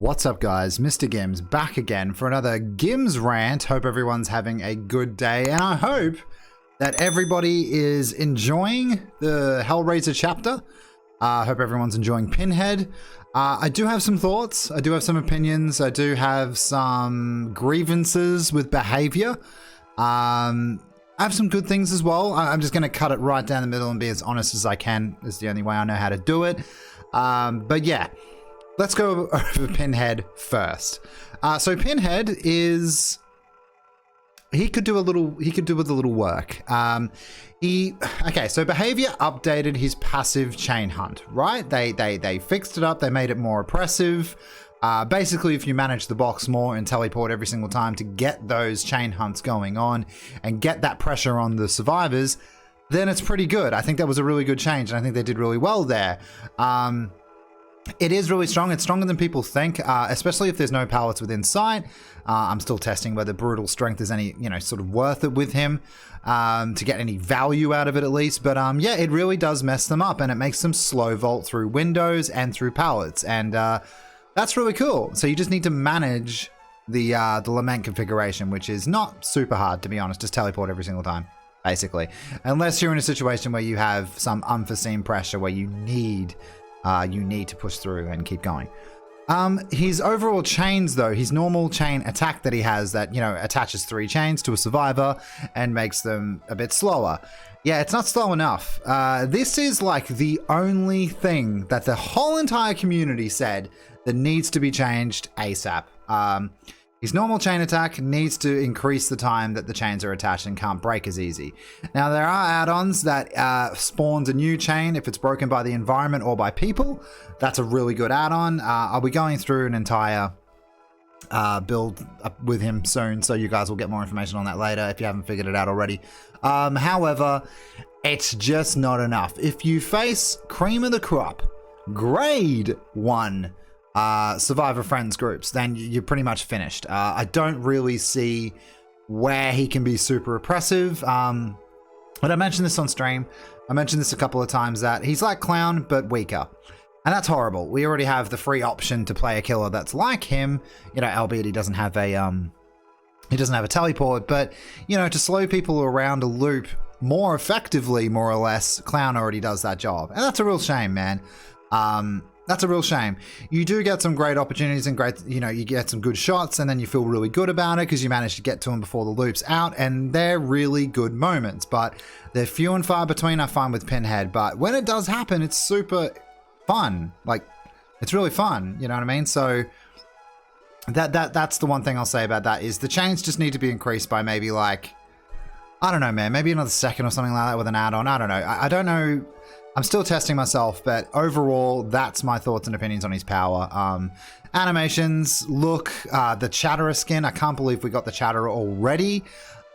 What's up guys, MrGimms back again for another GimmsRant. Hope everyone's having a good day and I hope that everybody is enjoying the Hellraiser chapter. I hope everyone's enjoying Pinhead. I do have some thoughts, I do have some opinions, I do have some grievances with behavior. I have some good things as well. I'm just going to cut it right down the middle and be as honest as I can. Is the only way I know how to do it. But yeah. Let's go over Pinhead first. So Pinhead is, he could do with a little work. Okay, so Behavior updated his passive chain hunt, right? They fixed it up, they made it more oppressive. Basically, if you manage the box more and teleport every single time to get those chain hunts going on and get that pressure on the survivors, then it's pretty good. I think that was a really good change and I think they did really well there. It is really strong. It's stronger than people think, especially if there's no pallets within sight. I'm still testing whether brutal strength is any, sort of worth it with him to get any value out of it at least. But yeah, it really does mess them up and it makes them slow vault through windows and through pallets. And that's really cool. So you just need to manage the lament configuration, which is not super hard, to be honest. Just teleport every single time, basically. Unless you're in a situation where you have some unforeseen pressure where you need to push through and keep going. His overall chains though, his normal chain attack that he has that, attaches 3 chains to a survivor and makes them a bit slower. Yeah, it's not slow enough. This is like the only thing that the whole entire community said that needs to be changed ASAP. His normal chain attack needs to increase the time that the chains are attached and can't break as easy. Now, there are add-ons that spawns a new chain if it's broken by the environment or by people. That's a really good add-on. I'll be going through an entire build with him soon, so you guys will get more information on that later if you haven't figured it out already. However, it's just not enough. If you face cream of the crop, grade 1, survivor friends groups, then you're pretty much finished. I don't really see where he can be super oppressive. But I mentioned this on stream. I mentioned this a couple of times that he's like Clown, but weaker. And that's horrible. We already have the free option to play a killer that's like him, albeit he doesn't have a teleport, but to slow people around a loop more effectively, more or less, Clown already does that job. And that's a real shame, man. That's a real shame. You do get some great opportunities and great, you get some good shots and then you feel really good about it because you managed to get to them before the loop's out and they're really good moments, but they're few and far between, I find, with Pinhead. But when it does happen, it's super fun. Like, it's really fun, you know what I mean? So that's the one thing I'll say about that is the chains just need to be increased by maybe like, I don't know, man, maybe another second or something like that with an add-on. I don't know. I don't know. I'm still testing myself, but overall, that's my thoughts and opinions on his power. Animations, look, the Chatterer skin, I can't believe we got the Chatterer already.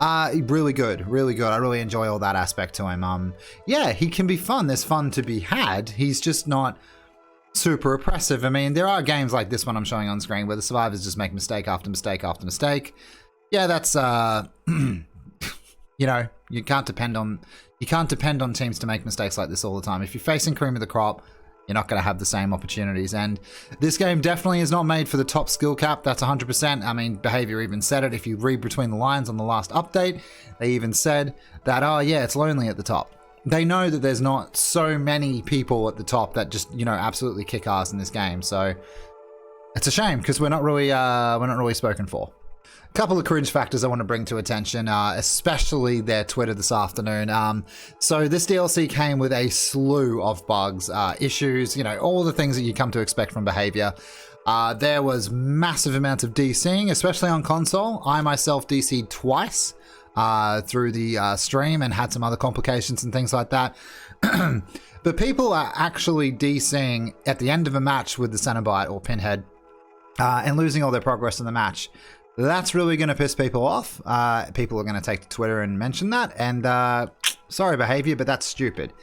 Really good, really good. I really enjoy all that aspect to him. Yeah, he can be fun. There's fun to be had. He's just not super oppressive. I mean, there are games like this one I'm showing on screen where the survivors just make mistake after mistake after mistake. Yeah, that's, you can't depend on teams to make mistakes like this all the time. If you're facing cream of the crop, you're not going to have the same opportunities. And this game definitely is not made for the top skill cap. That's 100%. I mean, Behavior even said it. If you read between the lines on the last update, they even said that, oh yeah, it's lonely at the top. They know that there's not so many people at the top that just, absolutely kick ass in this game. So it's a shame because we're not really spoken for. Couple of cringe factors I want to bring to attention, especially their Twitter this afternoon. So this DLC came with a slew of bugs, issues, all the things that you come to expect from Behavior. There was massive amounts of DCing, especially on console. I myself DC'd twice through the stream and had some other complications and things like that. But people are actually DCing at the end of a match with the Cenobite or Pinhead and losing all their progress in the match. That's really going to piss people off. People are going to take to Twitter and mention that. And sorry, Behavior, but that's stupid.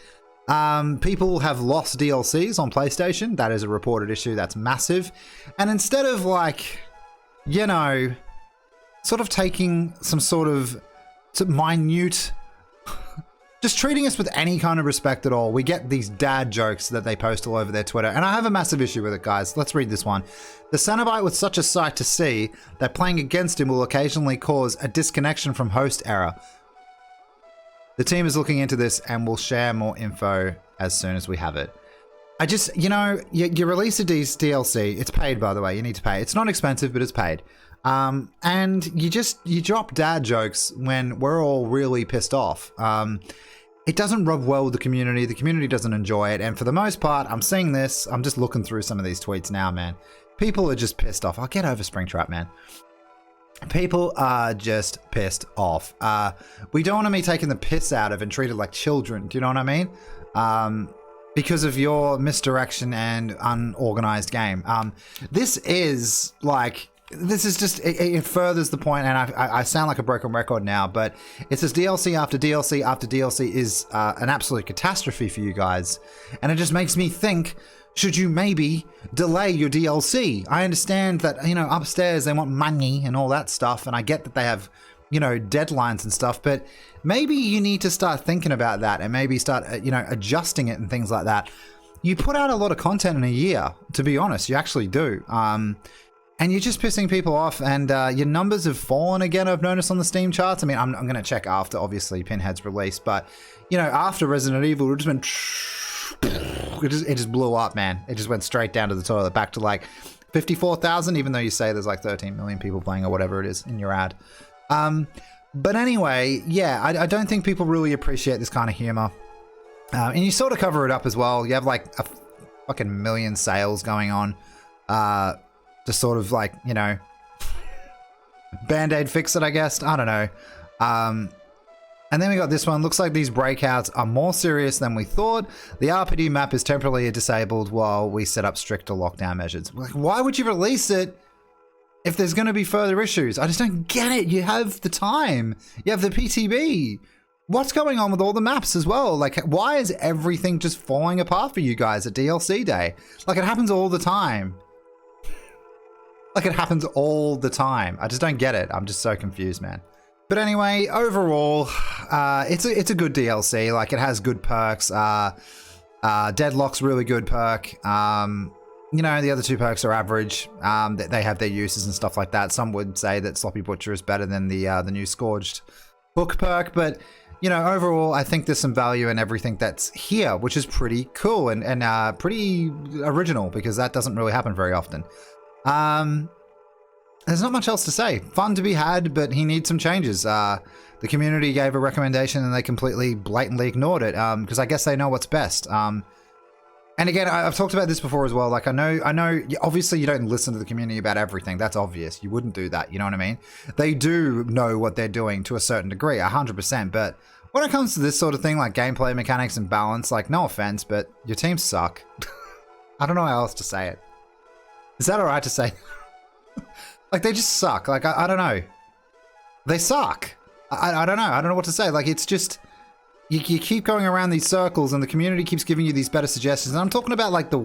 People have lost DLCs on PlayStation. That is a reported issue. That's massive. And instead of like, sort of taking some sort of minute just treating us with any kind of respect at all. We get these dad jokes that they post all over their Twitter, and I have a massive issue with it, guys. Let's read this one. The Cenobite was such a sight to see that playing against him will occasionally cause a disconnection from host error. The team is looking into this and will share more info as soon as we have it. I just, you know, you release a DLC. It's paid, by the way. You need to pay. It's not expensive, but it's paid. And you drop dad jokes when we're all really pissed off. It doesn't rub well with the community. The community doesn't enjoy it. And for the most part, I'm seeing this. I'm just looking through some of these tweets now, man. People are just pissed off. I'll get over Springtrap, man. People are just pissed off. We don't want to be taken the piss out of and treated like children. Do you know what I mean? Because of your misdirection and unorganized game. This is just, it furthers the point, and I sound like a broken record now, but it's this DLC after DLC after DLC is an absolute catastrophe for you guys. And it just makes me think, should you maybe delay your DLC? I understand that, you know, upstairs they want money and all that stuff, and I get that they have, you know, deadlines and stuff, but maybe you need to start thinking about that and maybe start, you know, adjusting it and things like that. You put out a lot of content in a year, to be honest, you actually do. And you're just pissing people off, and your numbers have fallen again, I've noticed on the Steam charts. I mean, I'm going to check after, obviously, Pinhead's release, but, you know, after Resident Evil, it just went... It just blew up, man. It just went straight down to the toilet, back to like 54,000, even though you say there's like 13 million people playing or whatever it is in your ad. But anyway, yeah, I don't think people really appreciate this kind of humor. And you sort of cover it up as well. You have like a fucking million sales going on. Just sort of like, you know, Band-Aid fix it, I guess. I don't know. And then we got this one. Looks like these breakouts are more serious than we thought. The RPD map is temporarily disabled while we set up stricter lockdown measures. Like, why would you release it if there's going to be further issues? I just don't get it. You have the time. You have the PTB. What's going on with all the maps as well? Like, why is everything just falling apart for you guys at DLC day? Like, it happens all the time. Like, it happens all the time. I just don't get it. I'm just so confused, man. But anyway, overall, it's a good DLC. Like, it has good perks. Deadlock's really good perk. You know, the other two perks are average. They have their uses and stuff like that. Some would say that Sloppy Butcher is better than the new Scourged Book perk. But, you know, overall, I think there's some value in everything that's here, which is pretty cool and pretty original, because that doesn't really happen very often. There's not much else to say. Fun to be had, but he needs some changes. The community gave a recommendation and they completely blatantly ignored it, because I guess they know what's best. And again, I've talked about this before as well. Like, I know, obviously you don't listen to the community about everything. That's obvious. You wouldn't do that. You know what I mean? They do know what they're doing to a certain degree, 100%. But when it comes to this sort of thing, like gameplay mechanics and balance, like, no offense, but your teams suck. I don't know how else to say it. Is that all right to say? Like, they just suck. Like, I don't know. They suck. I don't know. I don't know what to say. Like, it's just... You keep going around these circles and the community keeps giving you these better suggestions. And I'm talking about, like, the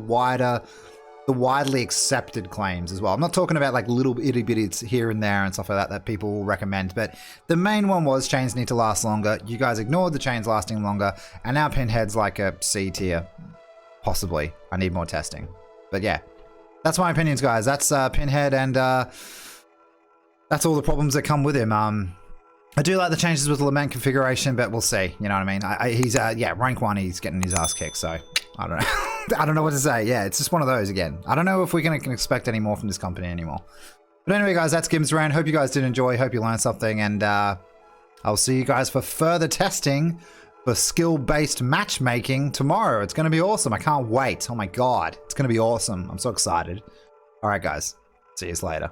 widely accepted claims as well. I'm not talking about, like, little itty bitties here and there and stuff like that people will recommend. But the main one was chains need to last longer. You guys ignored the chains lasting longer. And now Pinhead's like a C tier. Possibly. I need more testing. But yeah. That's my opinions, guys. That's Pinhead, and that's all the problems that come with him. I do like the changes with Lament configuration, but we'll see. You know what I mean? He's yeah, rank 1, he's getting his ass kicked, so I don't know. I don't know what to say. Yeah, it's just one of those again. I don't know if we can expect any more from this company anymore. But anyway, guys, that's GimmsRant. Hope you guys did enjoy. Hope you learned something, and I'll see you guys for further testing for skill-based matchmaking tomorrow. It's going to be awesome. I can't wait. Oh my god. It's going to be awesome. I'm so excited. All right, guys. See you later.